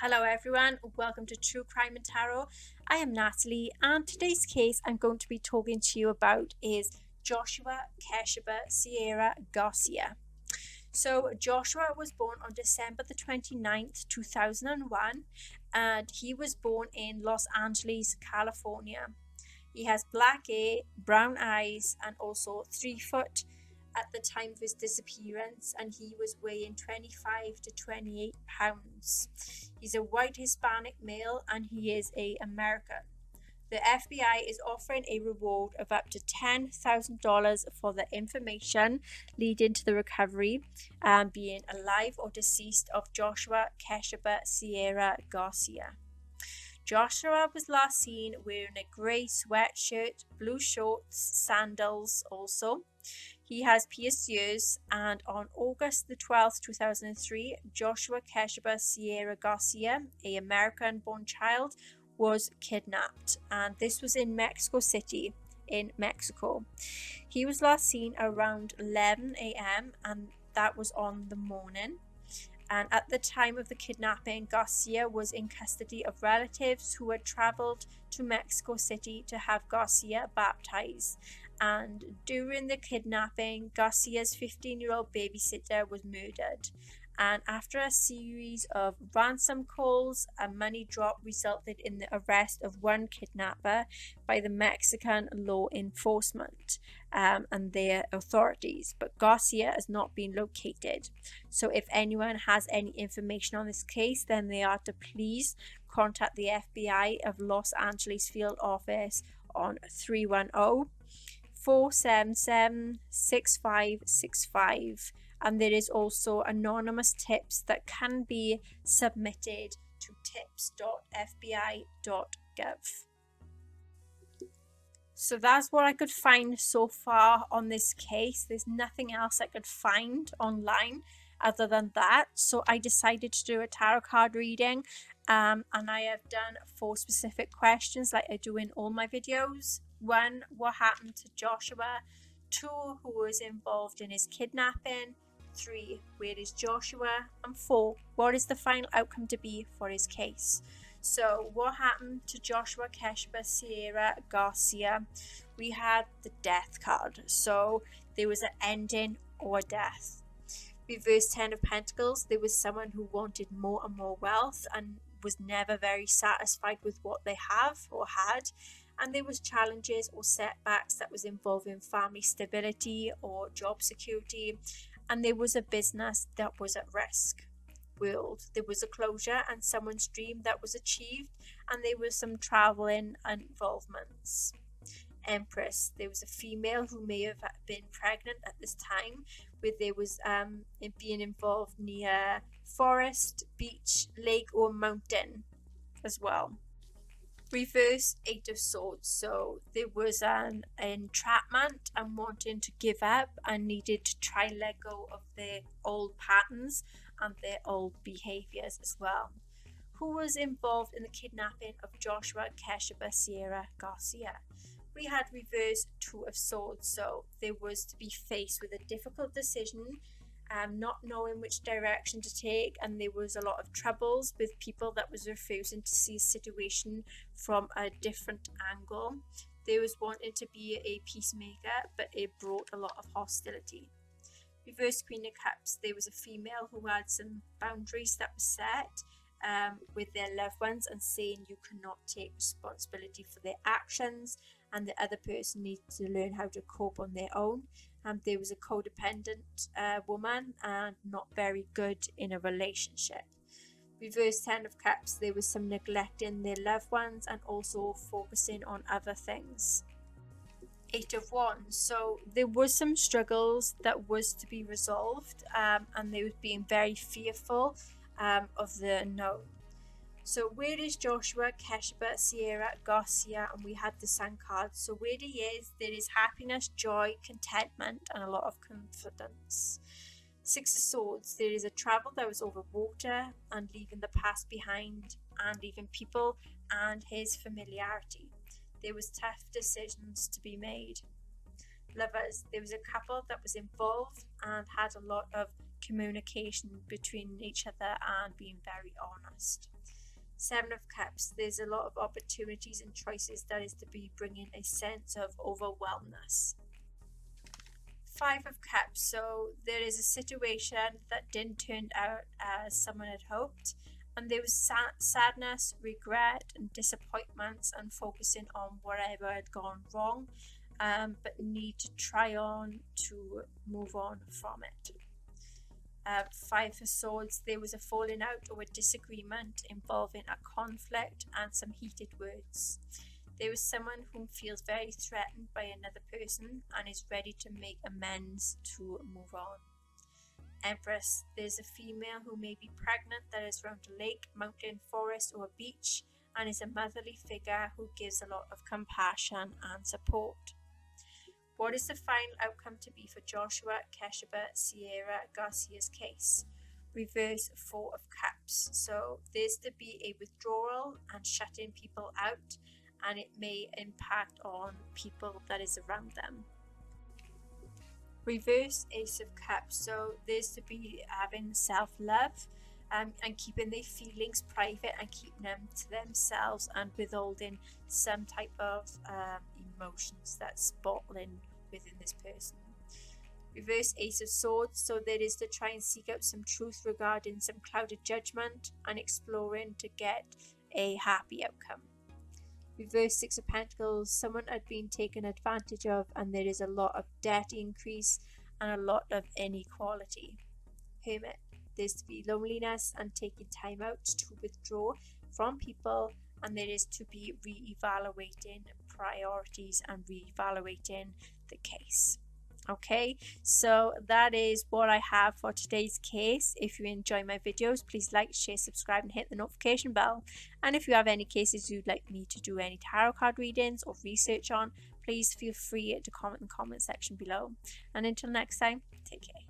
Hello everyone, welcome to True Crime and Tarot. I am Natalie, and today's case I'm going to be talking to you about is Joshua Keshaba Sierra Garcia. So Joshua was born on December the 29th, 2001, and he was born in Los Angeles, California. He has black hair, brown eyes, and also 3 foot at the time of his disappearance, and he was weighing 25 to 28 pounds. He's a white Hispanic male, and he is a American. The FBI is offering a reward of up to $10,000 for the information leading to the recovery, being alive or deceased, of Joshua Keshaba Sierra Garcia. Joshua was last seen wearing a grey sweatshirt, blue shorts, sandals also. He has pierced ears, and on August the 12th, 2003, Joshua Keshaba Sierra Garcia, a American-born child, was kidnapped, and this was in Mexico City in Mexico. He was last seen around 11 a.m. and that was on the morning. And at the time of the kidnapping, Garcia was in custody of relatives who had traveled to Mexico City to have Garcia baptized. And during the kidnapping, Garcia's 15-year-old babysitter was murdered. And after a series of ransom calls, a money drop resulted in the arrest of one kidnapper by the Mexican law enforcement and their authorities. But Garcia has not been located. So if anyone has any information on this case, then they are to please contact the FBI of Los Angeles Field Office on 310-477-6565. And there is also anonymous tips that can be submitted to tips.fbi.gov. So that's what I could find so far on this case. There's nothing else I could find online other than that. So I decided to do a tarot card reading, and I have done 4 specific questions like I do in all my videos. 1, what happened to Joshua? 2, who was involved in his kidnapping? 3, where is Joshua? And 4, what is the final outcome to be for his case? So what happened to Joshua Keshaba Sierra Garcia? We had the death card, so there was an ending or death. Reverse 10 of Pentacles, there was someone who wanted more and more wealth and was never very satisfied with what they have or had. And there was challenges or setbacks that was involving family stability or job security. And there was a business that was at risk. World, there was a closure and someone's dream that was achieved, and there was some traveling involvements. Empress, there was a female who may have been pregnant at this time, where there was being involved near forest, beach, lake or mountain as well. Reverse 8 of Swords, so there was an entrapment and wanting to give up and needed to try let go of their old patterns and their old behaviors as well. Who was involved in the kidnapping of Joshua Keshaba Sierra Garcia? We had reverse 2 of Swords, so there was to be faced with a difficult decision, not knowing which direction to take, and there was a lot of troubles with people that was refusing to see a situation from a different angle. There was wanting to be a peacemaker, but it brought a lot of hostility. Reverse Queen of Cups, there was a female who had some boundaries that were set with their loved ones and saying you cannot take responsibility for their actions, and the other person needs to learn how to cope on their own. There was a codependent woman and not very good in a relationship. Reverse 10 of Cups, there was some neglecting their loved ones and also focusing on other things. 8 of Wands, so there was some struggles that was to be resolved, and they were being very fearful of the unknown. So where is Joshua Keshaba Sierra Garcia? And we had the Sun card. So where he is, there is happiness, joy, contentment, and a lot of confidence. 6 of Swords, there is a travel that was over water and leaving the past behind, and leaving people and his familiarity. There was tough decisions to be made. Lovers, there was a couple that was involved and had a lot of communication between each other and being very honest. Seven of Cups, there's a lot of opportunities and choices that is to be bringing a sense of overwhelmness. Five of Cups, so there is a situation that didn't turn out as someone had hoped, and there was sadness, regret, and disappointments, and focusing on whatever had gone wrong, but need to try on to move on from it. Five of Swords, there was a falling out or a disagreement involving a conflict and some heated words. There is someone who feels very threatened by another person and is ready to make amends to move on. Empress, there's a female who may be pregnant that is around a lake, mountain, forest, or a beach and is a motherly figure who gives a lot of compassion and support. What is the final outcome to be for Joshua, Keshaba, Sierra, Garcia's case? Reverse Four of Cups. So there's to be a withdrawal and shutting people out, and it may impact on people that is around them. Reverse Ace of Cups. So there's to be having self-love and keeping their feelings private and keeping them to themselves and withholding some type of emotions that's bottling within this person. Reverse Ace of Swords, so there is to try and seek out some truth regarding some clouded judgment and exploring to get a happy outcome. Reverse Six of Pentacles, someone had been taken advantage of and there is a lot of debt increase and a lot of inequality. Hermit, there's to be loneliness and taking time out to withdraw from people, and there is to be re-evaluating priorities and re-evaluating the case. Okay, so that is what I have for today's case. If you enjoy my videos, please like, share, subscribe, and hit the notification bell. And if you have any cases you'd like me to do any tarot card readings or research on, please feel free to comment in the comment section below. And until next time, take care.